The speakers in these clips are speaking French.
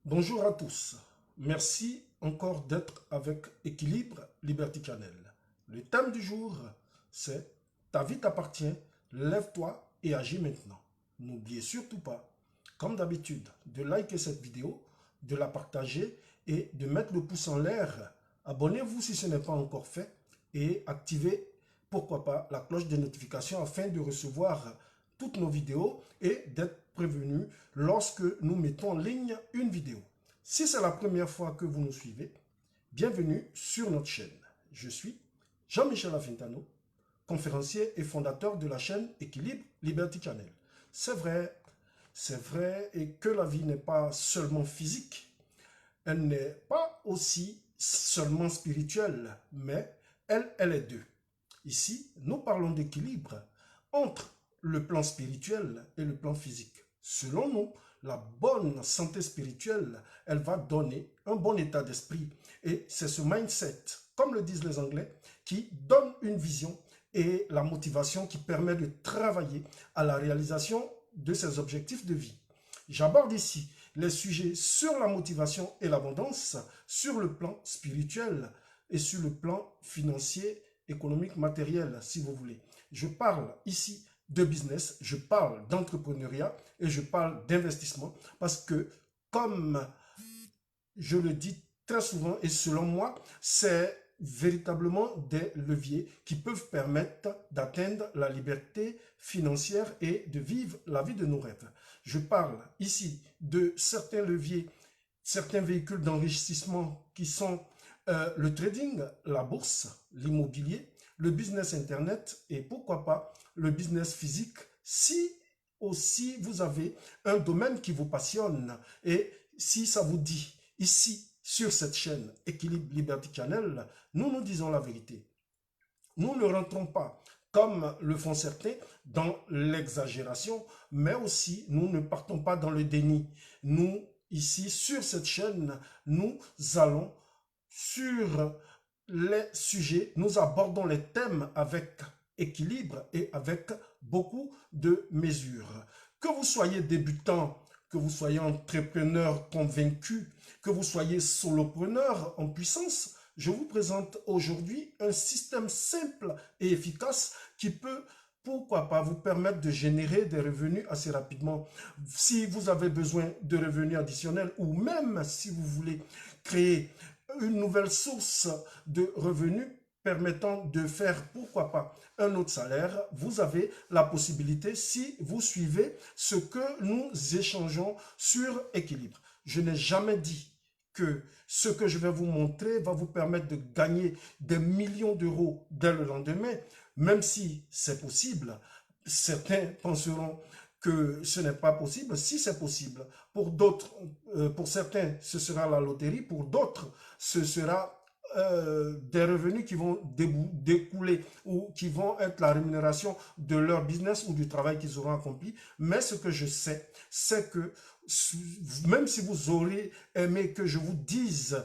Bonjour à tous. Merci encore d'être avec Équilibre Liberty Channel. Le thème du jour, c'est Ta vie t'appartient, lève-toi et agis maintenant. N'oubliez surtout pas, comme d'habitude, de liker cette vidéo, de la partager et de mettre le pouce en l'air. Abonnez-vous si ce n'est pas encore fait et activez, pourquoi pas, la cloche de notification afin de recevoir toutes nos vidéos et d'être prévenu lorsque nous mettons en ligne une vidéo. Si c'est la première fois que vous nous suivez, bienvenue sur notre chaîne. Je suis Jean-Michel Afintano, conférencier et fondateur de la chaîne Équilibre Liberty Channel. C'est vrai et que la vie n'est pas seulement physique, elle n'est pas aussi seulement spirituelle, mais elle est deux. Ici, nous parlons d'équilibre entre le plan spirituel et le plan physique. Selon nous, la bonne santé spirituelle, elle va donner un bon état d'esprit. Et c'est ce mindset, comme le disent les Anglais, qui donne une vision et la motivation qui permet de travailler à la réalisation de ses objectifs de vie. J'aborde ici les sujets sur la motivation et l'abondance, sur le plan spirituel et sur le plan financier, économique, matériel, si vous voulez. Je parle ici de business, je parle d'entrepreneuriat et je parle d'investissement parce que, comme je le dis très souvent et selon moi, c'est véritablement des leviers qui peuvent permettre d'atteindre la liberté financière et de vivre la vie de nos rêves. Je parle ici de certains leviers, certains véhicules d'enrichissement qui sont le trading, la bourse, l'immobilier, le business internet et pourquoi pas le business physique si aussi vous avez un domaine qui vous passionne et si ça vous dit ici sur cette chaîne Équilibre Liberty Channel, nous disons la vérité. Nous ne rentrons pas, comme le font certains, dans l'exagération, mais aussi nous ne partons pas dans le déni. Nous, ici, sur cette chaîne, nous allons sur les sujets, nous abordons les thèmes avec équilibre et avec beaucoup de mesures. Que vous soyez débutant, que vous soyez entrepreneur convaincu, que vous soyez solopreneur en puissance, je vous présente aujourd'hui un système simple et efficace qui peut, pourquoi pas, vous permettre de générer des revenus assez rapidement. Si vous avez besoin de revenus additionnels ou même si vous voulez créer une nouvelle source de revenus permettant de faire, pourquoi pas, un autre salaire, vous avez la possibilité si vous suivez ce que nous échangeons sur équilibre. Je n'ai jamais dit que ce que je vais vous montrer va vous permettre de gagner des millions d'euros dès le lendemain, même si c'est possible. Certains penseront que ce n'est pas possible, si c'est possible. Pour d'autres, pour certains, ce sera la loterie, pour d'autres, ce sera des revenus qui vont découler ou qui vont être la rémunération de leur business ou du travail qu'ils auront accompli. Mais ce que je sais, c'est que même si vous aurez aimé que je vous dise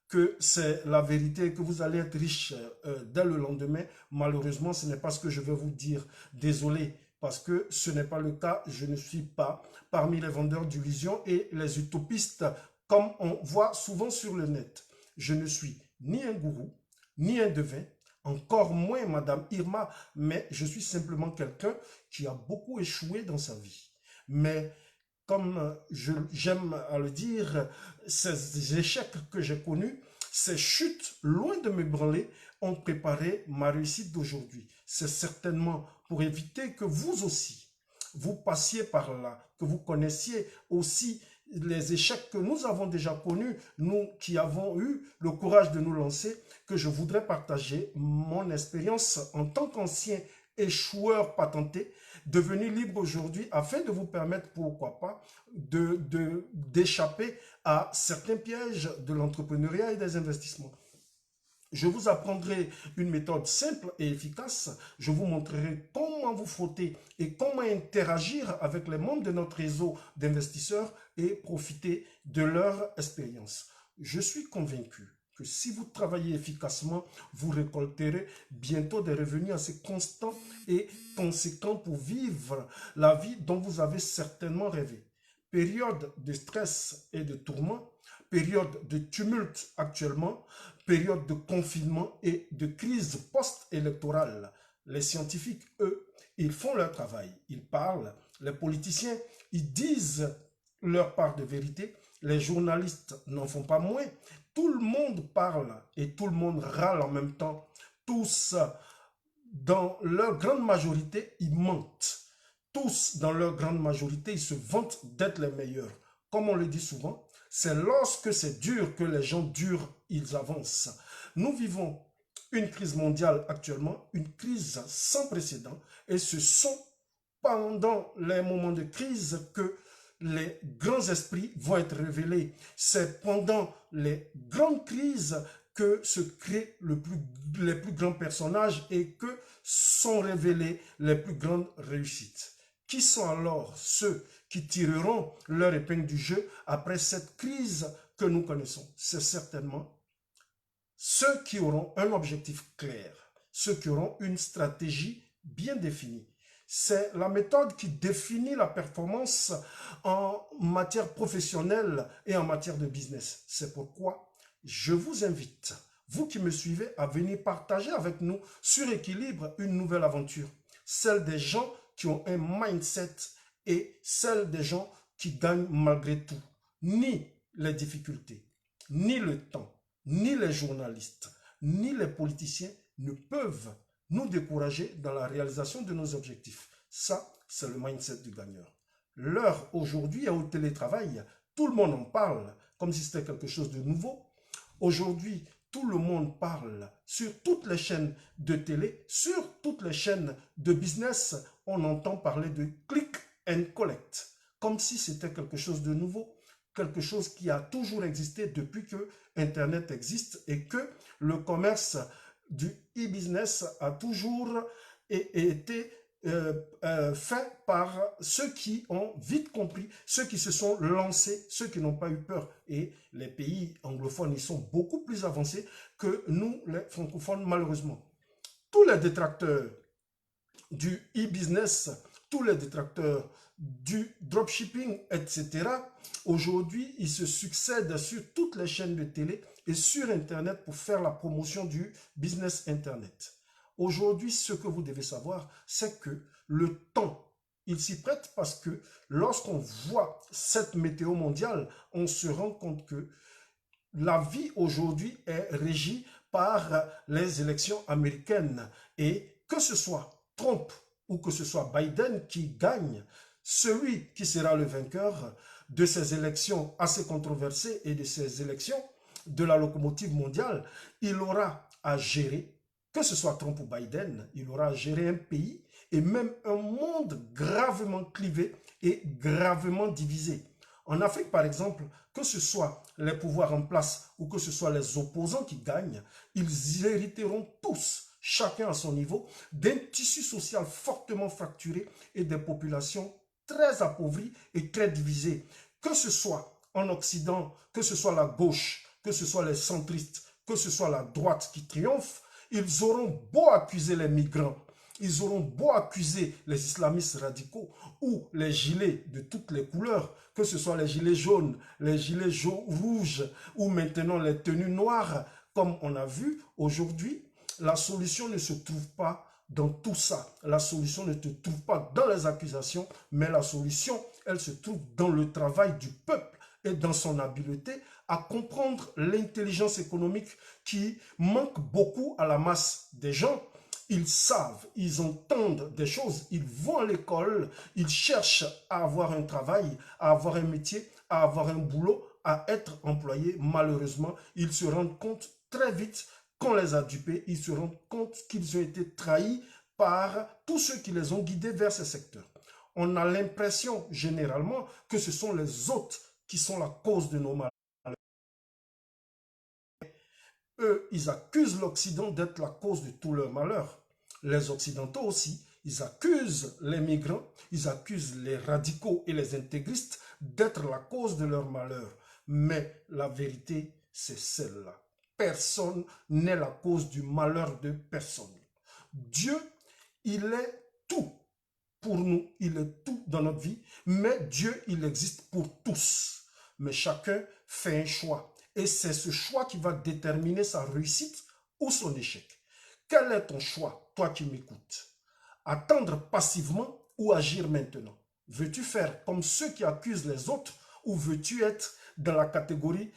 que c'est la vérité, que vous allez être riche dès le lendemain, malheureusement, ce n'est pas ce que je vais vous dire. Désolé, parce que ce n'est pas le cas. Je ne suis pas parmi les vendeurs d'illusions et les utopistes, comme on voit souvent sur le net. Je ne suis ni un gourou, ni un devin, encore moins Madame Irma, mais je suis simplement quelqu'un qui a beaucoup échoué dans sa vie. Mais comme j'aime à le dire, ces échecs que j'ai connus, ces chutes, loin de me branler, ont préparé ma réussite d'aujourd'hui. C'est certainement pour éviter que vous aussi, vous passiez par là, que vous connaissiez aussi les échecs que nous avons déjà connus, nous qui avons eu le courage de nous lancer, que je voudrais partager mon expérience en tant qu'ancien échoueur patenté, devenu libre aujourd'hui, afin de vous permettre, pourquoi pas, d'échapper à certains pièges de l'entrepreneuriat et des investissements. Je vous apprendrai une méthode simple et efficace. Je vous montrerai comment vous frotter et comment interagir avec les membres de notre réseau d'investisseurs et profiter de leur expérience. Je suis convaincu que si vous travaillez efficacement, vous récolterez bientôt des revenus assez constants et conséquents pour vivre la vie dont vous avez certainement rêvé. période de stress et de tourment, période de tumulte actuellement, période de confinement et de crise post-électorale. Les scientifiques, eux, ils font leur travail, ils parlent, les politiciens, ils disent leur part de vérité, les journalistes n'en font pas moins, tout le monde parle et tout le monde râle en même temps, tous, dans leur grande majorité, ils mentent. Tous, dans leur grande majorité, ils se vantent d'être les meilleurs. Comme on le dit souvent, c'est lorsque c'est dur que les gens durs, ils avancent. Nous vivons une crise mondiale actuellement, une crise sans précédent, et ce sont pendant les moments de crise que les grands esprits vont être révélés. C'est pendant les grandes crises que se créent les plus grands personnages et que sont révélées les plus grandes réussites. Qui sont alors ceux qui tireront leur épingle du jeu après cette crise que nous connaissons? C'est certainement ceux qui auront un objectif clair, ceux qui auront une stratégie bien définie. C'est la méthode qui définit la performance en matière professionnelle et en matière de business. C'est pourquoi je vous invite, vous qui me suivez, à venir partager avec nous sur Équilibre une nouvelle aventure. Celle des gens qui ont un mindset et celle des gens qui gagnent malgré tout. Ni les difficultés, ni le temps, ni les journalistes, ni les politiciens ne peuvent nous décourager dans la réalisation de nos objectifs. Ça, c'est le mindset du gagneur. L'heure aujourd'hui est au télétravail. Tout le monde en parle comme si c'était quelque chose de nouveau. Aujourd'hui, tout le monde parle sur toutes les chaînes de télé, sur toutes les chaînes de business. On entend parler de click and collect, comme si c'était quelque chose de nouveau, quelque chose qui a toujours existé depuis que Internet existe et que le commerce du e-business a toujours été fait par ceux qui ont vite compris, ceux qui se sont lancés, ceux qui n'ont pas eu peur. Et les pays anglophones, ils sont beaucoup plus avancés que nous, les francophones, malheureusement. Tous les détracteurs du e-business, tous les détracteurs du dropshipping, etc., aujourd'hui, ils se succèdent sur toutes les chaînes de télé et sur Internet pour faire la promotion du business Internet. Aujourd'hui, ce que vous devez savoir, c'est que le temps, il s'y prête parce que lorsqu'on voit cette météo mondiale, on se rend compte que la vie aujourd'hui est régie par les élections américaines et que ce soit Trump ou que ce soit Biden qui gagne, celui qui sera le vainqueur de ces élections assez controversées et de ces élections de la locomotive mondiale, il aura à gérer, que ce soit Trump ou Biden, il aura à gérer un pays et même un monde gravement clivé et gravement divisé. En Afrique, par exemple, que ce soit les pouvoirs en place ou que ce soit les opposants qui gagnent, ils hériteront tous, chacun à son niveau, d'un tissu social fortement fracturé et des populations très appauvries et très divisées. Que ce soit en Occident, que ce soit la gauche, que ce soit les centristes, que ce soit la droite qui triomphe, ils auront beau accuser les migrants, ils auront beau accuser les islamistes radicaux ou les gilets de toutes les couleurs, que ce soit les gilets jaunes, les gilets rouges ou maintenant les tenues noires, comme on a vu aujourd'hui, la solution ne se trouve pas dans tout ça. La solution ne se trouve pas dans les accusations, mais la solution, elle se trouve dans le travail du peuple et dans son habileté à comprendre l'intelligence économique qui manque beaucoup à la masse des gens. Ils savent, ils entendent des choses, ils vont à l'école, ils cherchent à avoir un travail, à avoir un métier, à avoir un boulot, à être employés. Malheureusement, ils se rendent compte très vite qu'on les a dupés, ils se rendent compte qu'ils ont été trahis par tous ceux qui les ont guidés vers ces secteurs. On a l'impression généralement que ce sont les autres qui sont la cause de nos malheurs. Eux, ils accusent l'Occident d'être la cause de tout leur malheur. Les Occidentaux aussi, ils accusent les migrants, ils accusent les radicaux et les intégristes d'être la cause de leur malheur. Mais la vérité, c'est celle-là. Personne n'est la cause du malheur de personne. Dieu, il est tout. pour nous, il est tout dans notre vie, mais Dieu, il existe pour tous. Mais chacun fait un choix. Et c'est ce choix qui va déterminer sa réussite ou son échec. Quel est ton choix, toi qui m'écoutes? Attendre passivement ou agir maintenant? Veux-tu faire comme ceux qui accusent les autres ou veux-tu être dans la catégorie